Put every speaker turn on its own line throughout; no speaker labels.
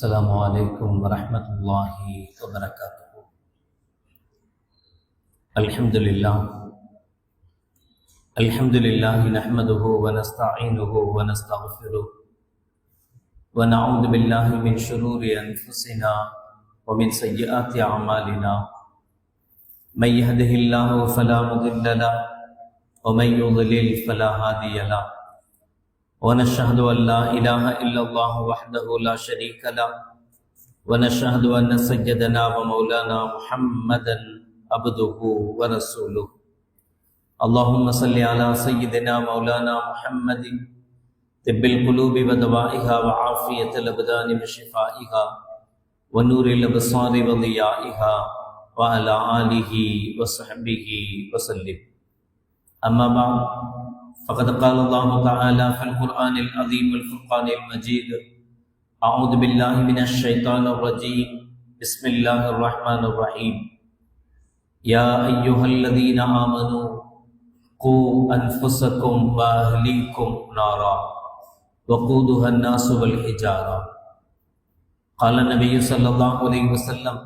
السلام عليكم ورحمة الله وبركاته. الحمد لله نحمده ونستعينه ونستغفره ونعوذ بالله من شرور أنفسنا ومن سيئات أعمالنا. من يهده الله فلا مضل له ومن يضلل فلا هادي له. ونشهد أن لا إله إلا الله وحده لا شريك له ونشهد أن سيدنا ومولانا محمدا عبده ورسوله. اللهم صل على سيدنا مولانا محمد طب القلوب ودوائها وعافية الأبدان وشفائها ونور الأبصار وضيائها وعلى آله وصحبه وسلم. أما بعد، فقد قال الله تعالى في القرآن العظيم والفرقان المجيد: أعوذ بالله من الشيطان الرجيم، بسم الله الرحمن الرحيم. يا أيها الذين آمنوا قوا أنفسكم وأهليكم نارا وقودها الناس والحجارة. قال النبي صلى الله عليه وسلم: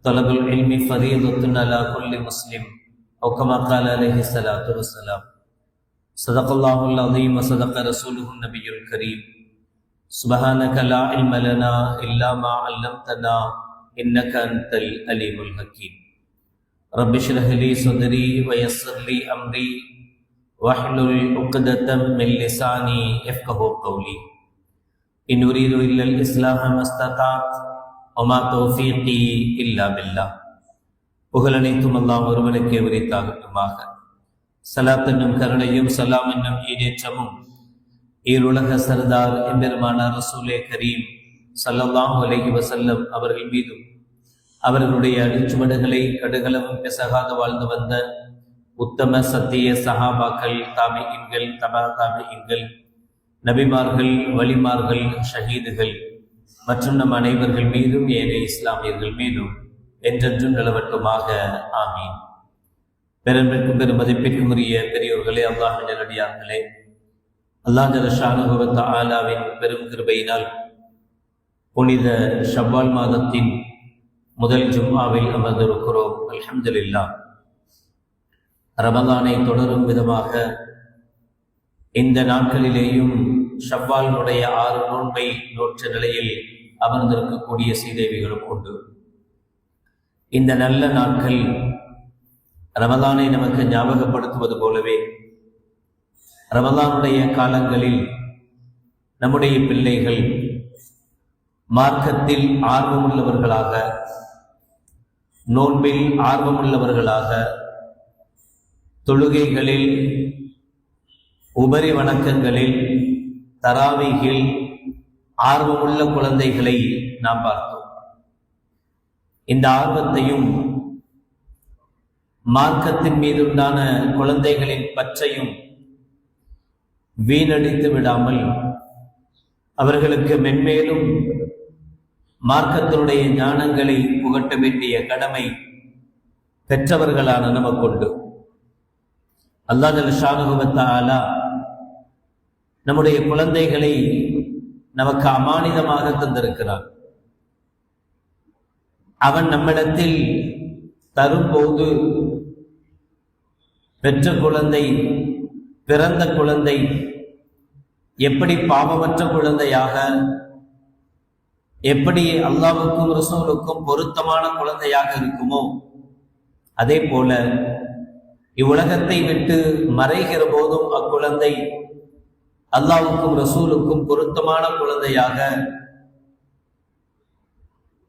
طلب العلم فريضة على كل مسلم، أو كما قال عليه الصلاة والسلام. صدق الله العظيم وصدق رسوله النبي الكريم. سبحانك لا علم لنا إلا ما علمتنا إنك أنت العليم الحكيم. رب اشرح لي صدري ويسر لي أمري واحلل عقدة من لساني يفقهوا قولي. إن أريد إلا الإصلاح ما استطعت وما توفيقي إلا بالله. புகழனைத்தும் அல்லாஹ் ஒருவனுக்கே உரித்தாகட்டுமாக. சலாத் என்னும் கருணையும் சலாம் என்னும் ஈடேற்றமும் ஈருலக சர்தார் எம்பெருமானார் ரசூலே கரீம் ஸல்லல்லாஹு அலைஹி வஸல்லம் அவர்கள் மீதும் அவர்களுடைய அடிச்சுவடுகளை கடுகளவும் பிசகாத வாழ்ந்து வந்த உத்தம சத்திய சஹாபாக்கள், தாபிஈன்கள், தபா தாபிஈன்கள், நபிமார்கள், வலிமார்கள், ஷஹீதுகள் மற்றும் நம் அனைவர்கள் மீதும் ஏனைய இஸ்லாமியர்கள் மீதும் என்றென்றும் நிலவட்டுமாக. ஆமீன். பெரும்பிற்கும் பெரும் மதிப்பிற்கும் உரிய பெரியோர்களே, அல்லாஹ்வின் நல்லடியார்களே, அல்லாஹ் ஜல்ல ஷானஹு வ தஆலாவின் பெரும் கிருபையினால் புனித ஷவ்வால் மாதத்தின் முதல் ஜும்ஆவில் அமர்ந்திருக்கிறோம். அல்ஹம்துலில்லாஹ். ரமலானை தொடரும் விதமாக இந்த நாட்களிலேயும் ஷவ்வாலினுடைய 6 நோன்பை நோற்ற நிலையில் அமர்ந்திருக்கக்கூடிய சீதேவிகளும் உண்டு. இந்த நல்ல நாட்கள் ரமலானை நமக்கு ஞாபகப்படுத்துவது போலவே ரமலானுடைய காலங்களில் நம்முடைய பிள்ளைகள் மார்க்கத்தில் ஆர்வமுள்ளவர்களாக, நோன்பில் ஆர்வமுள்ளவர்களாக, தொழுகைகளில், உபரி வணக்கங்களில், தராவீகில் ஆர்வமுள்ள குழந்தைகளை நாம் பார்த்தோம். இந்த ஆர்வத்தையும் மார்க்கத்தின் மீதுண்டான குழந்தைகளின் பற்றையும் வீணடித்து விடாமல் அவர்களுக்கு மென்மேலும் மார்க்கத்தினுடைய ஞானங்களை புகட்ட வேண்டிய கடமை பெற்றவர்களான நமக்குண்டு. அல்லாஹ் ஜல்ல ஷானஹு வ தஆலா நம்முடைய குழந்தைகளை நமக்கு அமானிதமாக தந்திருக்கிறான். அவன் நம்மிடத்தில் தரும்போது பெற்ற குழந்தை, பிறந்த குழந்தை எப்படி பாவமற்ற குழந்தையாக, எப்படி அல்லாஹ்வுக்கும் ரசூலுக்கும் பொருத்தமான குழந்தையாக இருக்குமோ, அதே போல இவ்வுலகத்தை விட்டு மறைகிற போதும் அக்குழந்தை அல்லாஹ்வுக்கும் ரசூலுக்கும் பொருத்தமான குழந்தையாக,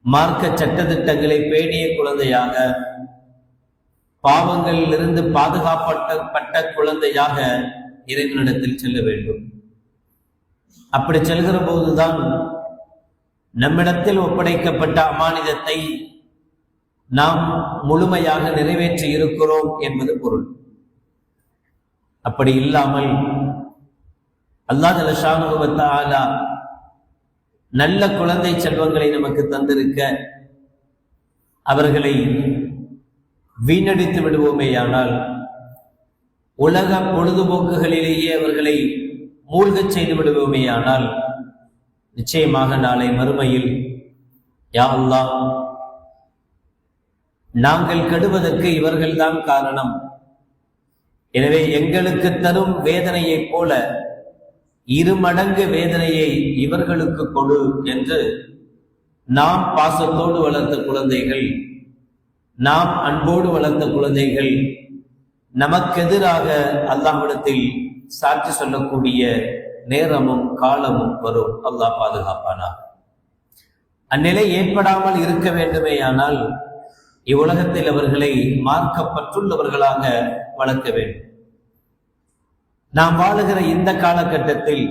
மார்க்க சட்டதிட்டங்களை பேணிய குழந்தையாக, பாவங்களிலிருந்து பாதுகாப்பட்ட குழந்தையாக இறைவனிடத்தில் செல்ல வேண்டும். அப்படி செல்கிற போதுதான் நம்மிடத்தில் ஒப்படைக்கப்பட்ட அமானிதத்தை நாம் முழுமையாக நிறைவேற்றி இருக்கிறோம் என்பது பொருள். அப்படி இல்லாமல் அல்லாஹ் ஜல்ல ஷானஹு வ தஆலா நல்ல குழந்தை செல்வங்களை நமக்கு தந்திருக்க அவர்களை வீணடித்து விடுவோமேயானால், உலக பொழுதுபோக்குகளிலேயே அவர்களை மூழ்கச் செய்து விடுவோமேயானால் நிச்சயமாக நாளை மறுமையில் யா அல்லாஹ், நாங்கள் கெடுவதற்கு இவர்கள்தான் காரணம், எனவே எங்களுக்கு தரும் வேதனையைப் போல 2 மடங்கு வேதனையை இவர்களுக்கு கொடு என்று நாம் பாசத்தோடு வளர்த்த குழந்தைகள், நாம் அன்போடு வளர்த்த குழந்தைகள் நமக்கெதிராக அல்லாஹ்விடத்தில் சாட்சி சொல்லக்கூடிய நேரமும் காலமும் வரும். அல்லாஹ் பாதுகாப்பானா. அந்நிலை ஏற்படாமல் இருக்க வேண்டுமேயானால் இவ்வுலகத்தில் அவர்களை மார்க்கப்பட்டுள்ளவர்களாக வளர்க்க வேண்டும். நாம் வாழுகிற இந்த காலகட்டத்தில்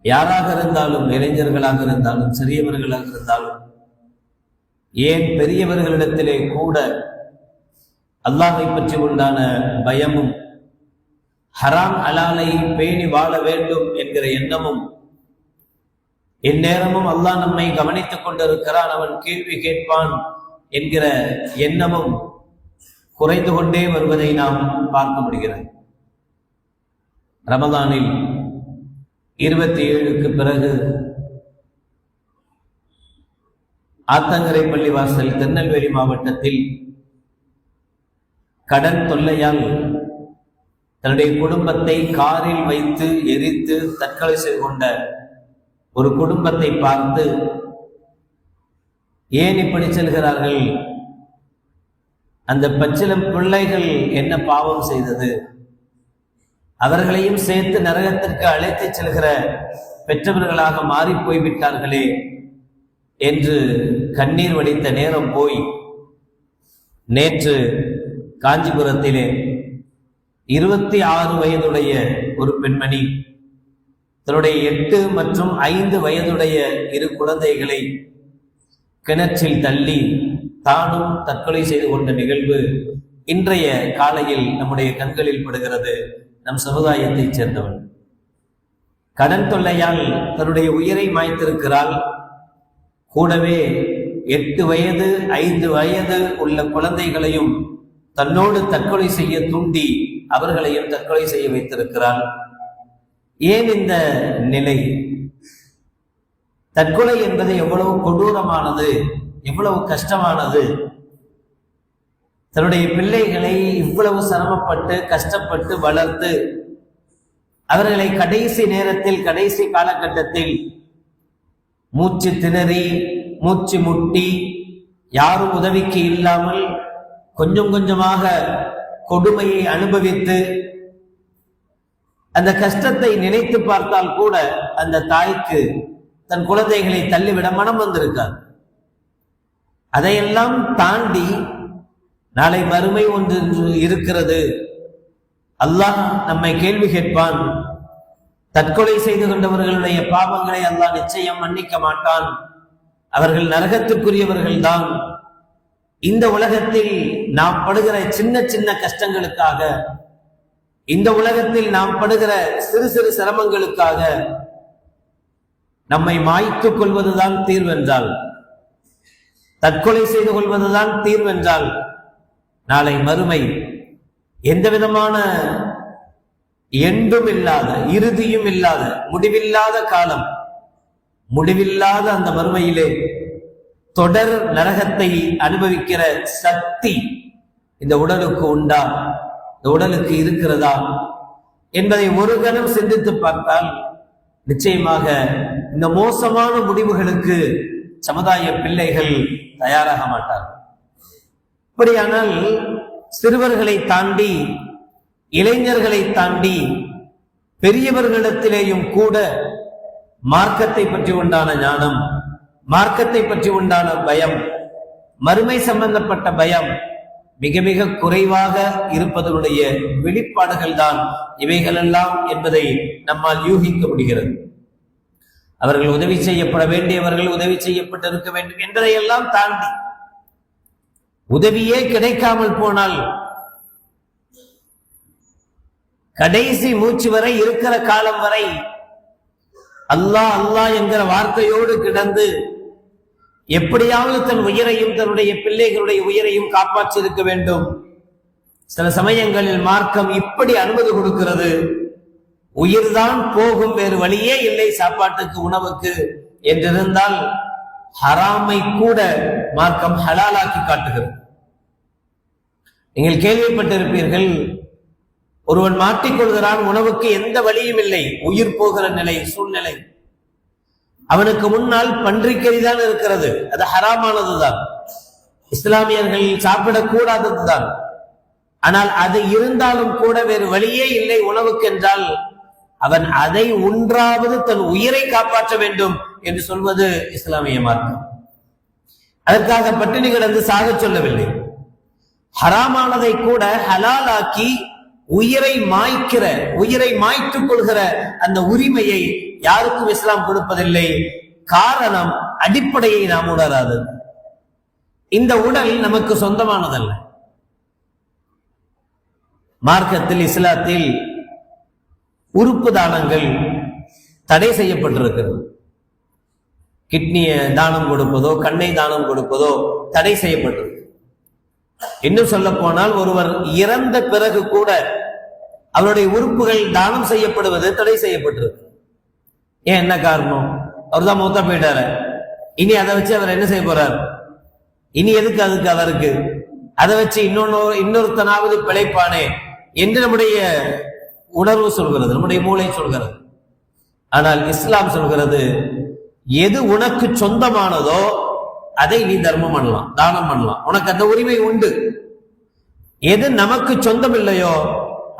யாராக இருந்தாலும், இளைஞர்களாக இருந்தாலும், சிறியவர்களாக இருந்தாலும், ஏன் பெரியவர்களிடத்திலே கூட அல்லாஹை பற்றி உண்டான பயமும், ஹராம் ஹலாலை பேணி வாழ வேண்டும் என்கிற எண்ணமும், எந்நேரமும் அல்லாஹ் நம்மை கவனித்துக் கொண்டிருக்கிறான், அவன் கேள்வி கேட்பான் என்கிற எண்ணமும் குறைந்து கொண்டே வருவதை நாம் பார்க்க முடிகிறது. ரமதானில் 27க்கு பிறகு ஆத்தங்கரை பள்ளிவாசல் திருநெல்வேலி மாவட்டத்தில் கடன் தொல்லையால் தன்னுடைய குடும்பத்தை காரில் வைத்து எரித்து தற்கொலை செய்து கொண்ட ஒரு குடும்பத்தை பார்த்து, ஏன் இப்படி செல்கிறார்கள், அந்த பச்சிளம் பிள்ளைகள் என்ன பாவம் செய்தது, அவர்களையும் சேர்த்து நரகத்திற்கு அழைத்து செல்கிற பெற்றவர்களாக மாறி போய்விட்டார்களே என்று கண்ணீர் வடித்த நேரம் போய், நேற்று காஞ்சிபுரத்திலே 26 வயதுடைய ஒரு பெண்மணி தன்னுடைய 8 மற்றும் 5 வயதுடைய 2 குழந்தைகளை கிணற்றில் தள்ளி தானும் தற்கொலை செய்து கொண்ட நிகழ்வு இன்றைய காலையில் நம்முடைய கண்களில் படுகிறது. நம் சமுதாயத்தைச் சேர்ந்தவன் கடன் தொல்லையால் தன்னுடைய உயிரை மாய்த்திருக்கிறாள். கூடவே 8 வயது 5 வயது உள்ள குழந்தைகளையும் தன்னோடு தற்கொலை செய்ய தூண்டி அவர்களையும் தற்கொலை செய்ய வைத்திருக்கிறாள். ஏன் இந்த நிலை? தற்கொலை என்பது எவ்வளவு கொடூரமானது, எவ்வளவு கஷ்டமானது. தன்னுடைய பிள்ளைகளை இவ்வளவு சிரமப்பட்டு கஷ்டப்பட்டு வளர்த்து அவர்களை கடைசி நேரத்தில், கடைசி காலகட்டத்தில் மூச்சு திணறி, மூச்சு முட்டி, யாரும் உதவிக்கு இல்லாமல் கொஞ்சம் கொஞ்சமாக கொடுமையை அனுபவித்து, அந்த கஷ்டத்தை நினைத்து பார்த்தால் கூட அந்த தாய்க்கு தன் குழந்தைகளை தள்ளிவிட மனம் வந்திருக்காது. அதையெல்லாம் தாண்டி நாளை மறுமை ஒன்று இருக்கிறது, அல்லாஹ் நம்மை கேள்வி கேட்பான். தற்கொலை செய்து கொண்டவர்களுடைய பாவங்களை அல்லாஹ் நிச்சயம் மன்னிக்க மாட்டான், அவர்கள் நரகத்திற்குரியவர்கள் தான். இந்த உலகத்தில் நாம் படுகிற சின்ன சின்ன கஷ்டங்களுக்காக, இந்த உலகத்தில் நாம் படுகிற சிறு சிறு சிரமங்களுக்காக நம்மை மாய்த்துக் கொள்வதுதான் தீர்வென்றால், தற்கொலை செய்து கொள்வதுதான் தீர்வென்றால், நாளை மறுமை எந்த விதமான எண்டும் இல்லாத, இறுதியும் இல்லாத, முடிவில்லாத காலம், முடிவில்லாத அந்த மறுமையிலே தொடர் நரகத்தை அனுபவிக்கிற சக்தி இந்த உடலுக்கு உண்டா, இந்த உடலுக்கு இருக்கிறதா என்பதை ஒரு கணம் சிந்தித்து பார்த்தால் நிச்சயமாக இந்த மோசமான முடிவுகளுக்கு சமுதாய பிள்ளைகள் தயாராக மாட்டார்கள். அப்படியானால் சிறுவர்களை தாண்டி, இளைஞர்களை தாண்டி, பெரியவர்களிடத்திலேயும் கூட மார்க்கத்தை பற்றி உண்டான ஞானம், மார்க்கத்தை பற்றி உண்டான பயம், மறுமை சம்பந்தப்பட்ட பயம் மிக மிக குறைவாக இருப்பதனுடைய வெளிப்பாடுகள் தான் இவைகளெல்லாம் என்பதை நம்மால் யூகிக்க முடிகிறது. அவர்கள் உதவி செய்யப்பட வேண்டியவர்கள் உதவி செய்யப்பட்டிருக்க வேண்டும் என்பதையெல்லாம் தாண்டி, உதவியே கிடைக்காமல் போனால் கடைசி மூச்சு வரை இருக்கிற காலம் வரை அல்லாஹ் அல்லாஹ் என்கிற வார்த்தையோடு கிடந்து எப்படியாவது தன் உயிரையும் தன்னுடைய பிள்ளைகளுடைய உயிரையும் காப்பாற்றி இருக்க வேண்டும். சில சமயங்களில் மார்க்கம் இப்படி அனுமதி கொடுக்கிறது, உயிர்தான் போகும், வேறு வழியே இல்லை சாப்பாட்டுக்கு உணவுக்கு என்றிருந்தால் ஹராமை கூட மார்க்கம் ஹலாலாக்கி காட்டுகிறது. நீங்கள் கேள்விப்பட்டிருப்பீர்கள், ஒருவன் மாட்டிக்கொள்கிறான், உணவுக்கு எந்த வழியும் இல்லை, உயிர் போகிற நிலை சூழ்நிலை. அவனுக்கு முன்னால் பன்றிக்கறிதான் இருக்கிறது, அது ஹராமானதுதான், இஸ்லாமியர்கள் சாப்பிடக்கூடாததுதான். ஆனால் அது இருந்தாலும் கூட வேறு வழியே இல்லை உணவுக்கு என்றால் அவன் அதை உன்றாவது தன் உயிரை காப்பாற்ற வேண்டும் என்று சொல்வது இஸ்லாமிய மார்க்கம். அதற்காக பட்டினி கிடந்து சாக சொல்லவில்லை. ஹராமானதை கூட ஹலாலாக்கி உயிரை மாய்த்துக் கொள்கிற அந்த உரிமையை யாருக்கும் இஸ்லாம் கொடுப்பதில்லை. காரணம், அடிப்படையை நாம் உணராதது. இந்த உடல் நமக்கு சொந்தமானதல்ல. மார்க்கத்தில், இஸ்லாத்தில் உறுப்பு தானங்கள் தடை செய்யப்பட்டிருக்கிறது. கிட்னியை தானம் கொடுப்பதோ கண்ணை தானம் கொடுப்பதோ தடை செய்யப்பட்டிருக்கு. இன்னும் சொல்ல போனால் ஒருவர் இறந்த பிறகு கூட அவருடைய உறுப்புகள் தானம் செய்யப்படுவது தடை செய்யப்பட்டிருக்கு. ஏன், என்ன காரணம்? அவர் தான் மூத்தா போயிட்டாரு, இனி அதை வச்சு அவர் என்ன செய்ய போறார்? இனி எதுக்கு அதுக்கு அவருக்கு அதை வச்சு இன்னொருத்தனாவது பிழைப்பானே என்று நம்முடைய உணர்வு சொல்கிறது, நம்முடைய மூளை சொல்கிறது. ஆனால் இஸ்லாம் சொல்கிறது, எது உனக்கு சொந்தமானதோ அதை நீ தர்மம் பண்ணலாம், தானம் பண்ணலாம், உனக்கு அந்த உரிமை உண்டு. எது நமக்கு சொந்தம் இல்லையோ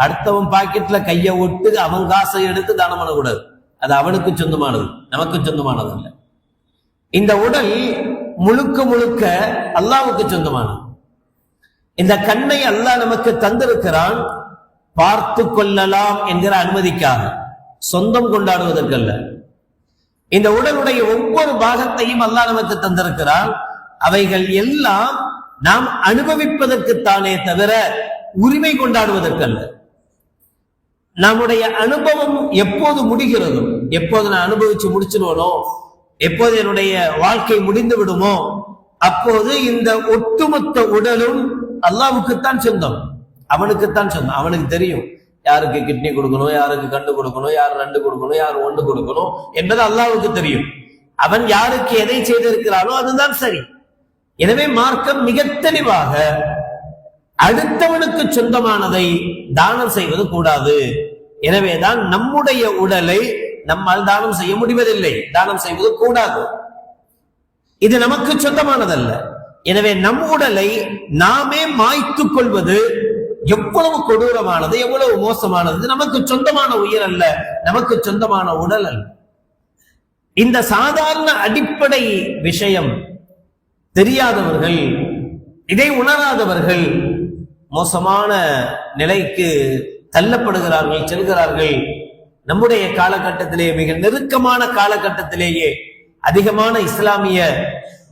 அடுத்தவன் பாக்கெட்ல கையை விட்டு அவன் காசை எடுத்து தானம் பண்ணக்கூடாது. அது அவனுக்கு சொந்தமானது, நமக்கு சொந்தமானது அல்ல. இந்த உடல் முழுக்க முழுக்க அல்லாஹ்வுக்கு சொந்தமானது. இந்த கண்ணை அல்லாஹ் நமக்கு தந்திருக்கிறான் பார்த்து கொள்ளலாம் என்கிற அனுமதிக்காக, சொந்தம் கொண்டாடுவதற்கல்ல. இந்த உடலுடைய ஒவ்வொரு பாகத்தையும் அல்லாஹ் நமக்கு தந்திருக்கிறான். அவைகள் எல்லாம் நாம் அனுபவிப்பதற்குத்தானே தவிர உரிமை கொண்டாடுவதற்கல்ல. நம்முடைய அனுபவம் எப்போது முடிகிறதோ, எப்போது நான் அனுபவிச்சு முடிச்சிருவனோ, எப்போது என்னுடைய வாழ்க்கை முடிந்து விடுமோ, அப்போது இந்த ஒட்டுமொத்த உடலும் அல்லாஹ்வுக்குத்தான் சொந்தம், அவனுக்குத்தான் சொந்தம். அவனுக்கு தெரியும் யாருக்கு கிட்னி கொடுக்கணும், யாருக்கு கண்டு கொடுக்கணும், யார் 2 கொடுக்கணும், யார் 1 கொடுக்கணும் என்பது அல்லாஹ்வுக்கு தெரியும். அவன் யாருக்கு எதை செய்திருக்கிறானோ அதுதான் சரி. எனவே மார்க்கம் மிக தெளிவாக அடுத்தவனுக்கு சொந்தமானதை தானம் செய்வது கூடாது. எனவேதான் நம்முடைய உடலை நம்மால் தானம் செய்ய முடிவதில்லை, தானம் செய்வது கூடாது. இது நமக்கு சொந்தமானதல்ல. எனவே நம் உடலை நாமே மாய்த்துக் கொள்வது எவ்வளவு கொடூரமானது, எவ்வளவு மோசமானது. நமக்கு சொந்தமான உயிர் அல்ல, நமக்கு சொந்தமான உடல் அல்ல. இந்த சாதாரண அடிப்படை விஷயம் தெரியாதவர்கள், இதை உணராதவர்கள் மோசமான நிலைக்கு தள்ளப்படுகிறார்கள், செல்கிறார்கள். நம்முடைய காலகட்டத்திலே, மிக நெருக்கமான காலகட்டத்திலேயே அதிகமான இஸ்லாமிய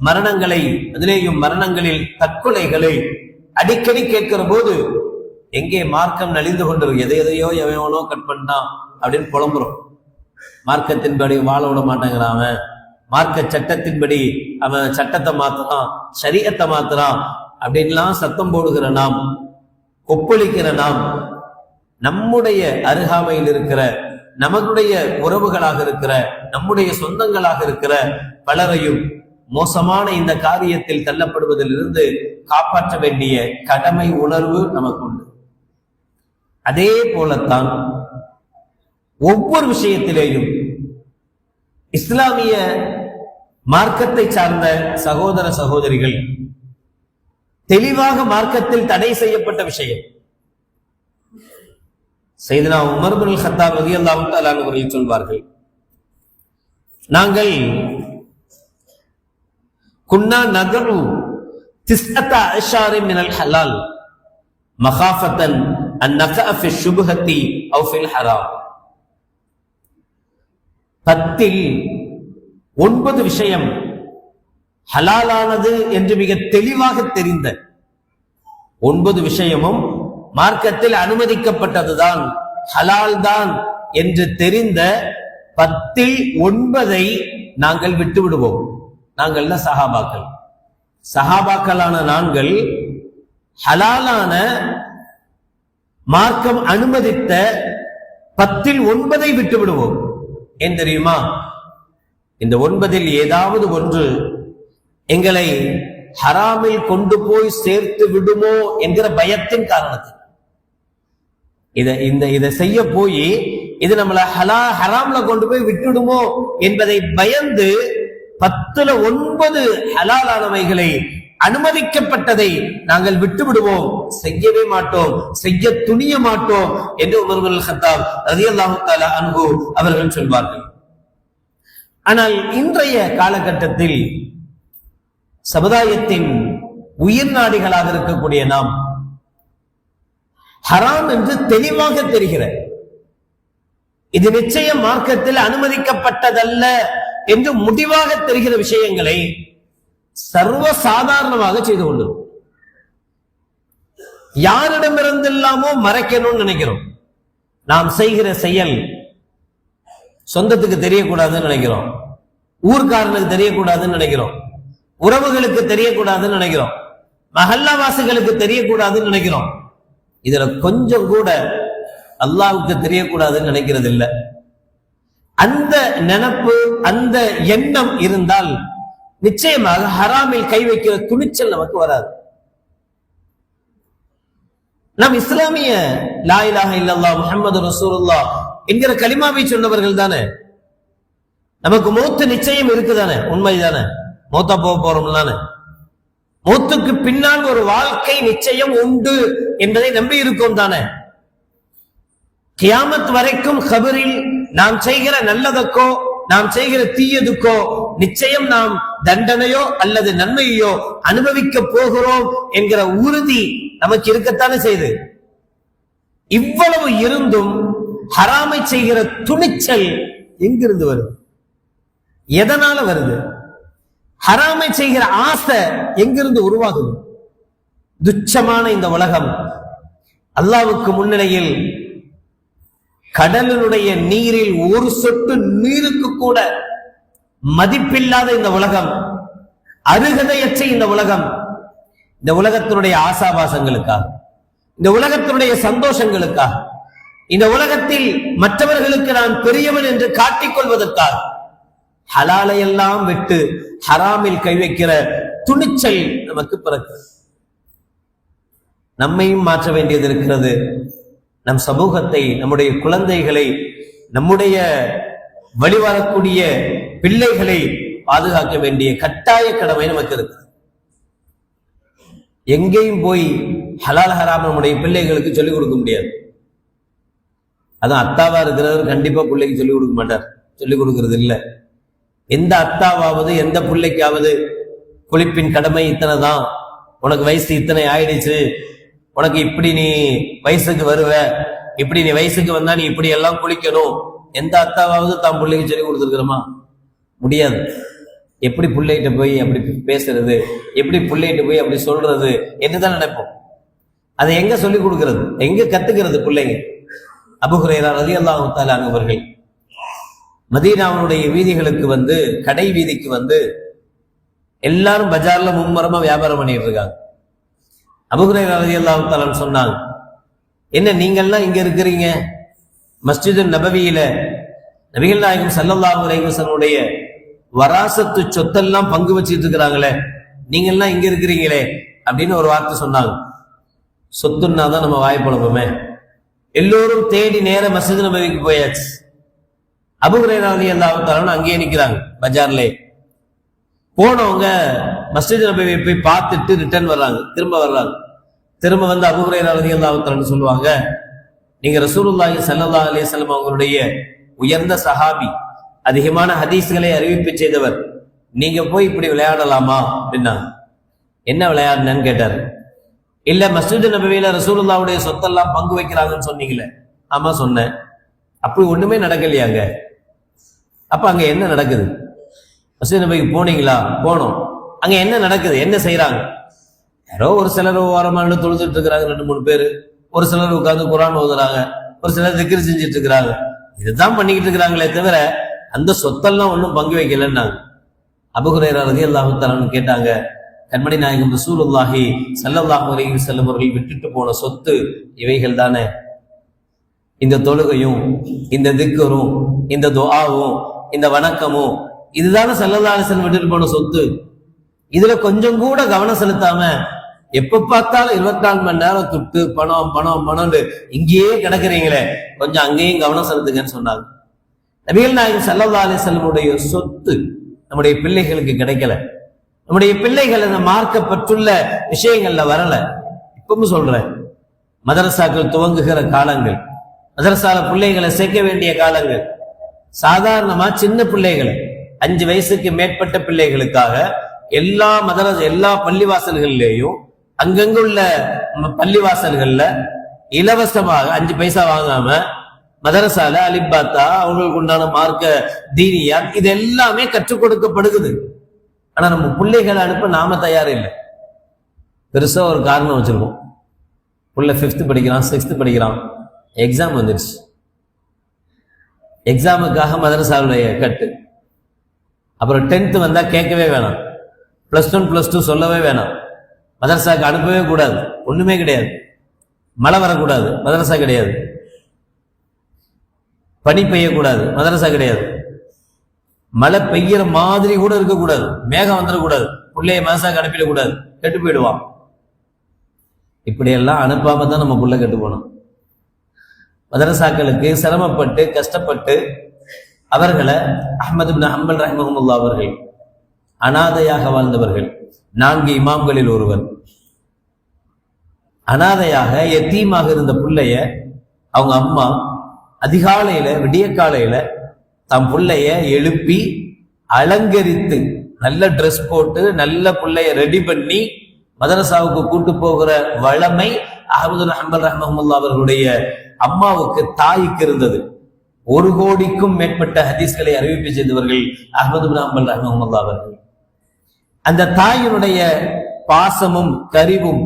மரணங்களை, அதிலேயும் மரணங்களில் தற்கொலைகளை அடிக்கடி கேட்கிற போது எங்கே மார்க்கம் நலிந்து கொண்டிருக்கு, எதையோ எவனோ கட் பண்ணான் அப்படின்னு புலம்புறோம். மார்க்கத்தின்படி வாழ விட மாட்டேங்கிறான், மார்க்க சட்டத்தின்படி அவன் சட்டத்தை மாத்துறான், ஷரியத்தை மாத்துறான் அப்படின்லாம் சத்தம் போடுகிற நாம், கொப்பளிக்கிற நாம், நம்முடைய அருகாமையில் இருக்கிற, நம்முடைய உறவுகளாக இருக்கிற, நம்முடைய சொந்தங்களாக இருக்கிற பலரையும் மோசமான இந்த காரியத்தில் தள்ளப்படுவதிலிருந்து காப்பாற்ற வேண்டிய கடமை உணர்வு நமக்கு உண்டு. அதே போலத்தான் ஒவ்வொரு விஷயத்திலேயும் இஸ்லாமிய மார்க்கத்தை சார்ந்த சகோதர சகோதரிகள் தெளிவாக மார்க்கத்தில் தடை செய்யப்பட்ட விஷயம். சையதுனா உமர் இப்னு கத்தாப் ரலியல்லாஹு தஆலா அவர்கள் சொல்வார்கள், நாங்கள் குன்னா நதரு 9 அஷாரி மினல் ஹலால் மகாஃபத்தன் அன் நகஅ ஃபி ஷுப்ஹத்தி அவ் ஃபில் ஹராம். 10 9 விஷயம் ஹலாலானது என்று மிக தெளிவாக தெரிந்த 9 விஷயமும் மார்க்கத்தில் அனுமதிக்கப்பட்டதுதான், ஹலால் தான் என்று தெரிந்த 10 9 நாங்கள் விட்டு விடுவோம். நாங்கள்ல சஹாபாக்களான நாங்கள் ஹலாலான மார்க்கம் அனுமதித்த 10ல் 9 விட்டு விடுவோம். ஏன் தெரியுமா? இந்த 9ல் ஏதாவது ஒன்று எங்களை ஹராமில் கொண்டு போய் சேர்த்து விடுமோ என்கிற பயத்தின் காரணத்தில் இதை செய்ய போய் இது நம்மள ஹராம்ல கொண்டு போய் விட்டுடுமோ என்பதை பயந்து 10ல் 9 ஹலாலானவைகளை, அனுமதிக்கப்பட்டதை நாங்கள் விட்டு விடுவோம், செய்யவே மாட்டோம், செய்ய துணிய மாட்டோம் என்று உமர் இப்னுல் கத்தாப் ரலியல்லாஹு தஆலா அன்ஹு அவர்கள் சொல்வார்கள். ஆனால் இன்றைய காலகட்டத்தில் சமுதாயத்தின் உயிர் நாடிகளாக இருக்கக்கூடிய நாம் ஹராம் என்று தெளிவாக தெரிகிற, இது நிச்சயம் மார்க்கத்தில் அனுமதிக்கப்பட்டதல்ல என்று முடிவாக தெரிகிற விஷயங்களை சர்வ சாதாரணமாக செய்து கொண்டிருக்கும். யாரிடமிருந்தெல்லாமோ மறைக்கணும்னு நினைக்கிறோம். நாம் செய்கிற செயல் சொந்தத்துக்கு தெரியக்கூடாதுன்னு நினைக்கிறோம், ஊர்க்காரனுக்கு தெரியக்கூடாதுன்னு நினைக்கிறோம், உறவுகளுக்கு தெரியக்கூடாதுன்னு நினைக்கிறோம், மஹல்லாவாசிகளுக்கு தெரியக்கூடாதுன்னு நினைக்கிறோம். இதுல கொஞ்சம் கூட அல்லாஹ்வுக்கு தெரியக்கூடாதுன்னு நினைக்கிறது இல்லை. அந்த நினைப்பு, அந்த எண்ணம் இருந்தால் நிச்சயமாக ஹராமில் கை வைக்கிற துணிச்சல் நமக்கு வராது. நாம் இஸ்லாமிய லா இலாஹ இல்லல்லாஹ் முஹம்மது ரசூலுல்லாஹ் என்கிற கலிமாவை சொன்னவர்கள் தானே. நமக்கு மௌத்து நிச்சயம் இருக்குதானே, உண்மைதானே, மௌத்தா போக போறோம் தானே. மௌத்துக்கு பின்னால் ஒரு வாழ்க்கை நிச்சயம் உண்டு என்பதை நம்பி இருக்கோம் தானே. கியாமத் வரைக்கும் கபரில் நாம் செய்கிற நல்லதுக்கோ நாம் செய்கிற தீயதுக்கோ நிச்சயம் நாம் தண்டனையோ அல்லது நன்மையோ அனுபவிக்க போகிறோம் என்கிற உறுதி நமக்கு இருக்கத்தானே செய்து. இவ்வளவு இருந்தும் ஹராமை செய்கிற துணிச்சல் எங்கிருந்து வருது? எதனால வருது? ஹராமை செய்கிற ஆசை எங்கிருந்து உருவாகுது? துச்சமான இந்த உலகம், அல்லாஹ்வுக்கு முன்னிலையில் கடலினுடைய நீரில் ஒரு சொட்டு நீருக்கு கூட மதிப்பில்லாத இந்த உலகம், அருகதையற்ற இந்த உலகம், இந்த உலகத்தினுடைய ஆசாபாசங்களுக்காக, இந்த உலகத்தினுடைய சந்தோஷங்களுக்காக, இந்த உலகத்தில் மற்றவர்களுக்கு நான் பெரியவன் என்று காட்டிக்கொள்வதற்காக ஹலாலை எல்லாம் விட்டு ஹராமில் கை வைக்கிற துணிச்சல் நமக்கு பிறகு. நம்மையும் மாற்ற வேண்டியது இருக்கிறது. நம் சமூகத்தை, நம்முடைய குழந்தைகளை, நம்முடைய வழிவரக்கூடிய பிள்ளைகளை பாதுகாக்க வேண்டிய கட்டாய கடமை நமக்கு இருக்கு. எங்கேயும் போய் ஹலால் ஹராம் நம்முடைய பிள்ளைகளுக்கு சொல்லிக் கொடுக்க முடியாது. அதான் அத்தாவா இருக்கிறவர் கண்டிப்பா பிள்ளைக்கு சொல்லிக் கொடுக்க மாட்டார், சொல்லிக் கொடுக்கறது இல்லை. எந்த அத்தாவாவது எந்த பிள்ளைக்காவது குளிப்பின் கடமை இத்தனை தான், உனக்கு வயசு இத்தனை ஆயிடுச்சு, உனக்கு இப்படி நீ வயசுக்கு வருவ, இப்படி நீ வயசுக்கு வந்தா நீ இப்படி எல்லாம் குளிக்கணும், எந்த அத்தாவாவது தான் பிள்ளைக்கு சொல்லி கொடுத்துருக்கிறோமா? முடியாது. எப்படி பிள்ளைகிட்ட போய் அப்படி பேசுறது, எப்படி பிள்ளைகிட்ட போய் அப்படி சொல்றது என்றுதான் நினைப்போம். அதை எங்க சொல்லி கொடுக்கிறது, எங்க கத்துக்கிறது பிள்ளைங்க? அபூ ஹுரைரா ரலியல்லாஹு தஆலா அன்ஹு அவர்கள் மதீனாவுடைய வீதிகளுக்கு வந்து, கடை வீதிக்கு வந்து எல்லாரும் பஜார்ல மும்மரமா வியாபாரம் பண்ணிட்டு இருக்காங்க. அபூ ஹுரைரா ரலியல்லாஹு தஆலா சொன்னாங்க, என்ன நீங்கள்லாம் இங்க இருக்கிறீங்க, மஸ்ஜிது நபவியில நபிகள் நாயகம் ஸல்லல்லாஹு அலைஹி வஸல்லுடைய வராசத்து சொத்தெல்லாம் பங்கு வச்சிட்டு இருக்கிறாங்களே, நீங்கள்லாம் இங்க இருக்கிறீங்களே அப்படின்னு ஒரு வார்த்தை சொன்னாங்க. சொத்துன்னா தான் நம்ம வாய்ப்புழப்போமே. எல்லோரும் தேடி நேர மஸ்ஜிது நபவிக்கு போயாச்சு. அபூ ஹுரைரா ரலியல்லாஹு தஆலா அங்கேயே நிக்கிறாங்க பஜார்லே. போனவங்க மஸ்ஜிது நபவியை போய் பார்த்துட்டு ரிட்டர்ன் வர்றாங்க, திரும்ப வர்றாங்க. திரும்ப வந்து அபூ ஹுரைரா ரலியல்லாஹு தஆலா சொல்லுவாங்க, நீங்க ரசூலுல்லாஹி ஸல்லல்லாஹு அலைஹி வஸல்லம் அவங்களுடைய உயர்ந்த சஹாபி, அதிகமான ஹதீஸ்களை அறிவிப்பு செய்தவர், நீங்க போய் இப்படி விளையாடலாமா அப்படின்னா. என்ன விளையாடுனேன்னு கேட்டாரு. இல்ல மஸ்ஜிது நபவியில ரசூலுல்லாஹ்வுடைய சொத்தெல்லாம் பங்கு வைக்கிறாங்கன்னு சொன்னீங்களே. ஆமா சொன்னேன். அப்படி ஒண்ணுமே நடக்கலையாங்க. அப்ப அங்க என்ன நடக்குது? மஸ்ஜிது நபவிக்கு போனீங்களா? போனோம். அங்க என்ன நடக்குது, என்ன செய்யறாங்க? யாரோ ஒரு சிலர் ஓரமான தொழுதுட்டு இருக்கிறாங்க, 2-3 பேரு. ஒரு சிலர் உட்கார்ந்து குர்ஆன் ஓதுறாங்க, ஒரு சிலர் திக்ர் செஞ்சுட்டு இருக்கிறாங்க. இதுதான் பண்ணிக்கிட்டு இருக்கிறாங்களே தவிர அந்த சொத்தெல்லாம் ஒன்றும் பங்கு வைக்கலன்னாங்க. அபூ ஹுரைரா ரலியல்லாஹு தஆலா கேட்டாங்க, கண்மணி நாயகம் ரசூலுல்லாஹி ஸல்லல்லாஹு அலைஹி வஸல்லம் அவர்கள் விட்டுட்டு போன சொத்து இவைகள் தானே? இந்த தொழுகையும் இந்த திக்கரும் இந்த துஆவும் இந்த வணக்கமும் இதுதானே ஸல்லல்லாஹு அலைஹி வஸல்லம் விட்டுட்டு போன சொத்து. இதுல கொஞ்சம் கூட கவனம் செலுத்தாம எப்ப பார்த்தாலும் 24 மணி நேரம் துட்டு பணம் பணம் பணம்னு இங்கேயே கிடக்குறீங்களே, கொஞ்சம் அங்கேயும் கவனம் செலுத்துங்கன்னு சொன்னாங்க. நபிகள் நாயகம் ஸல்லல்லாஹு அலைஹி வஸல்லமுடைய சொத்து நம்முடைய பிள்ளைகளுக்கு கிடைக்கல. நம்முடைய பிள்ளைகள் அந்த மார்க்கப்பட்டுள்ள விஷயங்கள்ல வரல. இப்பவும் சொல்றேன், மதரசாக்கள் துவங்குகிற காலங்கள், மதரசால பிள்ளைகளை சேர்க்க வேண்டிய காலங்கள், சாதாரணமா சின்ன பிள்ளைகளை 5 வயசுக்கு மேற்பட்ட பிள்ளைகளுக்காக எல்லா பள்ளிவாசல்கள்லேயும் அங்கங்குள்ள பள்ளிவாசல்கள்ல இலவசமாக 5 பைசா வாங்காம மதரசால அலிபாத்தா அவங்களுக்கு உண்டான மார்க்க தீனியா இது எல்லாமே கற்றுக் கொடுக்கப்படுகிறது. ஆனா நம்ம பிள்ளைகளை அனுப்ப நாம தயார் இல்லை. பெருசா ஒரு காரணம் வச்சிருக்கோம். புள்ள 5th படிக்கிறான், 6th படிக்கிறான், எக்ஸாம் வந்துருச்சு. எக்ஸாமுக்காக மதரசாவுடைய கட்டு. அப்புறம் 10th வந்தா கேட்கவே வேணாம், +1 +2 சொல்லவே வேணாம், மதரசாவுக்கு அனுப்பவே கூடாது, ஒண்ணுமே கிடையாது. மழை வரக்கூடாது, மதரசா கிடையாது. பனி பெய்யக்கூடாது, மதரசா கிடையாது. மழை பெய்யற மாதிரி கூட இருக்கக்கூடாது, மேகம் வந்துடக்கூடாது, பிள்ளைய மதரசாக்கு அனுப்பிடக்கூடாது, கெட்டு போயிடுவான். இப்படியெல்லாம் அனுப்பாம தான் நம்ம புள்ள கெட்டு போனோம். மதரசாக்களுக்கு சிரமப்பட்டு கஷ்டப்பட்டு அவர்களை அஹ்மது இப்னு ஹம்பல் ரஹ்மஹுல்லாஹ் அவர்கள் அனாதையாக வாழ்ந்தவர்கள். 4 இமாம்களில் ஒருவர். அனாதையாக யத்தீமாக இருந்த பிள்ளைய அவங்க அம்மா அதிகாலையில விடிய காலையில தம் பிள்ளைய எழுப்பி அலங்கரித்து நல்ல ட்ரெஸ் போட்டு நல்ல பிள்ளைய ரெடி பண்ணி மதரசாவுக்கு கூட்டு போகிற வளமை அஹ்மது இப்னு ஹம்பல் ரஹ்மஹுல்லாஹ் அவர்களுடைய அம்மாவுக்கு தாய்க்கு இருந்தது. 1 கோடிக்கும் மேற்பட்ட ஹதீஸ்களை அறிவிப்பு செய்தவர்கள் அஹ்மது இப்னு ஹம்பல் ரஹ்மஹுல்லாஹ் அவர்கள். அந்த தாயினுடைய பாசமும் கரிவும்,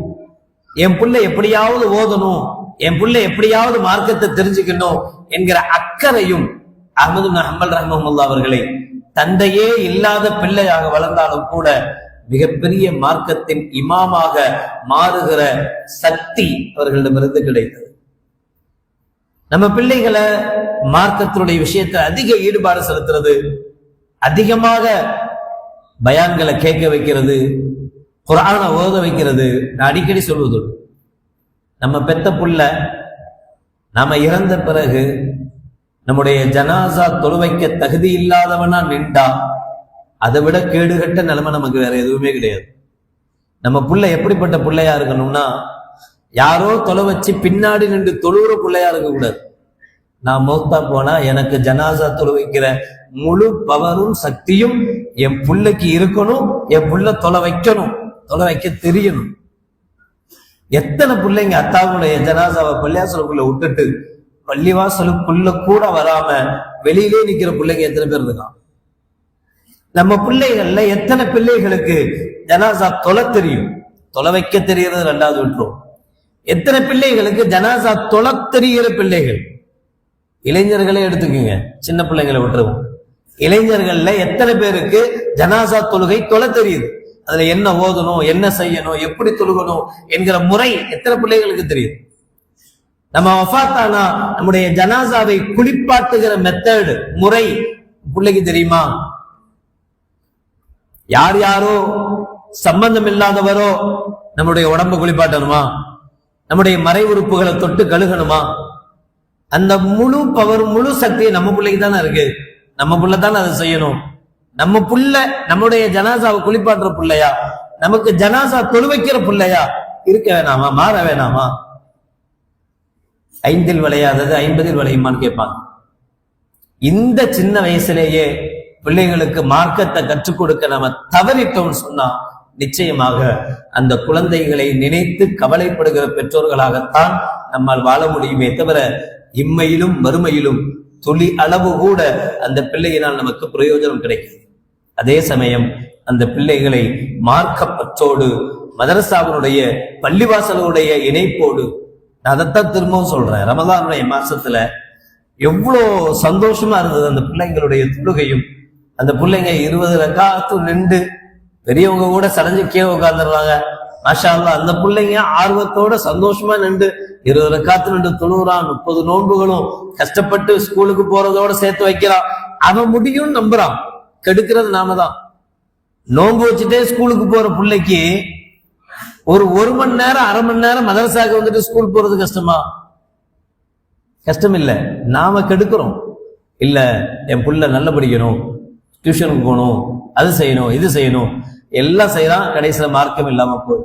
என் பிள்ளை எப்படியாவது ஓதணும், என் பிள்ளை எப்படியாவது மார்க்கத்தை தெரிஞ்சுக்கணும் என்கிற அக்கறையும் அஹ்மது இப்னு ஹம்பல் ரஹ்மஹுல்லாஹ் அவர்களை தந்தையே இல்லாத பிள்ளையாக வளர்ந்தாலும் கூட மிகப்பெரிய மார்க்கத்தின் இமாமாக மாறுகிற சக்தி அவர்களிடமிருந்து கிடைத்தது. நம்ம பிள்ளைகளை மார்க்கத்தினுடைய விஷயத்தை அதிக ஈடுபாடு செலுத்துறது, அதிகமாக பயான்களை கேட்க வைக்கிறது, குர்ஆனை ஓத வைக்கிறது. நான் அடிக்கடி சொல்வது, நம்ம பெத்த புள்ள நாம இறந்த பிறகு நம்முடைய ஜனாசா தொழுவைக்க தகுதி இல்லாதவனா நின்றா அதை விட கேடுகட்ட நிலைமை நமக்கு வேற எதுவுமே கிடையாது. நம்ம புள்ள எப்படிப்பட்ட பிள்ளையா இருக்கணும்னா, யாரோ தொலை வச்சு பின்னாடி நின்று தொழுகிற பிள்ளையா இருக்கக்கூடாது. நான் மௌத்தா போனா எனக்கு ஜனாசா தொழு வைக்கிற முழு பவரும் சக்தியும் என் புள்ளைக்கு இருக்கணும், என் புள்ள தொலை வைக்கணும், தொலை வைக்க தெரியணும். எத்தனை பிள்ளைங்க அத்தாவுடைய ஜனாசாவை பள்ளிவாசலுக்குள்ள விட்டுட்டு பள்ளிவாசலுக்குள்ள கூட வராம வெளியிலே நிக்கிற பிள்ளைங்க எத்தனை பேர் இருக்கான்? நம்ம பிள்ளைகள்ல எத்தனை பிள்ளைகளுக்கு ஜனாசா தொலை தெரியும், தொலை வைக்க தெரியறது 2வது விட்டுரும். எத்தனை பிள்ளைகளுக்கு ஜனாசா தொலை தெரிகிற பிள்ளைகள்? இளைஞர்களே எடுத்துக்கோங்க, சின்ன பிள்ளைங்களை விட்டுருவோம். இளைஞர்கள்ல எத்தனை பேருக்கு ஜனாசா தொழுகை தொலை தெரியுது, அதுல என்ன ஓதணும், என்ன செய்யணும், எப்படி தொழுகணும் என்கிற முறை எத்தனை பிள்ளைகளுக்கு தெரியுது? நம்ம வஃபாத்தானா நம்முடைய ஜனாசாவை குளிப்பாட்டுகிற மெத்தட் முறை பிள்ளைக்கு தெரியுமா? யார் யாரோ சம்பந்தம் இல்லாதவரோ நம்முடைய உடம்பு குளிப்பாட்டணுமா? நம்முடைய மறை உறுப்புகளை தொட்டு கழுகணுமா? அந்த முழு பவர் முழு சக்தியை நம்ம பிள்ளைக்கு தானே இருக்கு. நம்ம புள்ள தானே அதை செய்யணும். நம்ம புள்ள நம்முடைய ஜனாசாவை குளிப்பாட்டுற பிள்ளையா, நமக்கு ஜனாசா தொழு வைக்கிற பிள்ளையா இருக்க வேணாமா, மாற வேணாமா? 5ல் விளையாதது 50ல் விளையுமான்னு கேட்பாங்க. இந்த சின்ன வயசுலேயே பிள்ளைகளுக்கு மார்க்கத்தை கற்றுக் கொடுக்க நம்ம தவறிட்டோம்னு சொன்னா நிச்சயமாக அந்த குழந்தைகளை நினைத்து கவலைப்படுகிற பெற்றோர்களாகத்தான் நம்மால் வாழ முடியுமே தவிர இம்மையிலும் மறுமையிலும் துளி அளவு கூட அந்த பிள்ளையினால் நமக்கு பிரயோஜனம் கிடைக்கும். அதே சமயம் அந்த பிள்ளைகளை மார்க்கப்பற்றோடு மதரசாவினுடைய பள்ளிவாசலுடைய இணைப்போடு, நான் அதைத்தான் திரும்பவும் சொல்றேன், ரமலானுடைய மாசத்துல எவ்வளோ சந்தோஷமா இருந்தது அந்த பிள்ளைங்களுடைய தொழுகையும். அந்த பிள்ளைங்க 20 ரக்காத்து நின்று பெரியவங்க கூட சடைஞ்சு கீழே உட்கார்ந்துடுறாங்க, மாஷா அல்லாஹ் அந்த பிள்ளைங்க ஆர்வத்தோட சந்தோஷமா நின்று 20 ரக்காத்து நின்று தொழுகிறான், 30 நோன்புகளும் கஷ்டப்பட்டு ஸ்கூலுக்கு போறதோட சேர்த்து வைக்கிறான். அவன் முடியும் நம்புறான், கெடுக்கிறது நாம தான். நோன்பு வச்சுட்டே ஸ்கூலுக்கு போற பிள்ளைக்கு ஒரு மணி நேரம் 1/2 மணி நேரம் மதரசாக்கு வந்துட்டு ஸ்கூல் போறது கஷ்டமா? கஷ்டம் இல்ல, நாம கெடுக்கிறோம். இல்ல என் புள்ள நல்ல படிக்கணும், டியூஷனுக்கு போகணும், அது செய்யணும், இது செய்யணும், எல்லாம் செய்யலாம், கடைசியில மார்க்கம் இல்லாம போய்.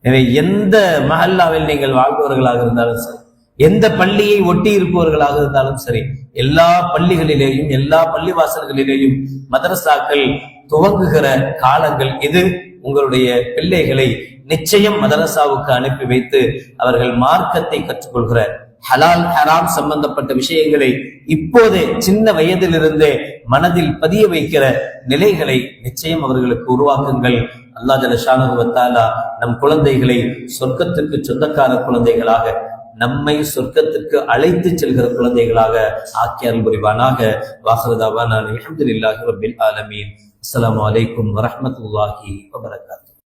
எனவே எந்த மஹல்லாவில் நீங்கள் வாழ்பவர்களாக இருந்தாலும் சரி, எந்த பள்ளியை ஒட்டி இருப்பவர்களாக இருந்தாலும் சரி, எல்லா பள்ளிகளிலேயும் எல்லா பள்ளிவாசல்களிலேயும் மதரசாக்கள் துவங்குகிற காலங்கள் இது. உங்களுடைய பிள்ளைகளை நிச்சயம் மதரசாவுக்கு அனுப்பி வைத்து அவர்கள் மார்க்கத்தை கற்றுக்கொள்கிற ஹலால் ஹராம் சம்பந்தப்பட்ட விஷயங்களை இப்போதே சின்ன வயதிலிருந்தே மனதில் பதிய வைக்கிற நிலைகளை நிச்சயம் அவர்களுக்கு உருவாக்குங்கள். அல்லாஹ் ஜல்ல ஷானஹு வ தஆலா நம் குழந்தைகளை சொர்க்கத்திற்கு சொந்தக்கார குழந்தைகளாக, நம்மை சொர்க்கத்திற்கு அழைத்து செல்கிற குழந்தைகளாக ஆக்கி அருள் புரிவானாக. வாஹிரு தஅவானா அல்ஹம்துலில்லாஹி ரப்பில் ஆலமீன். அஸ்ஸலாமு அலைக்கும் வரஹ்மத்துல்லாஹி வபரகாத்துஹு.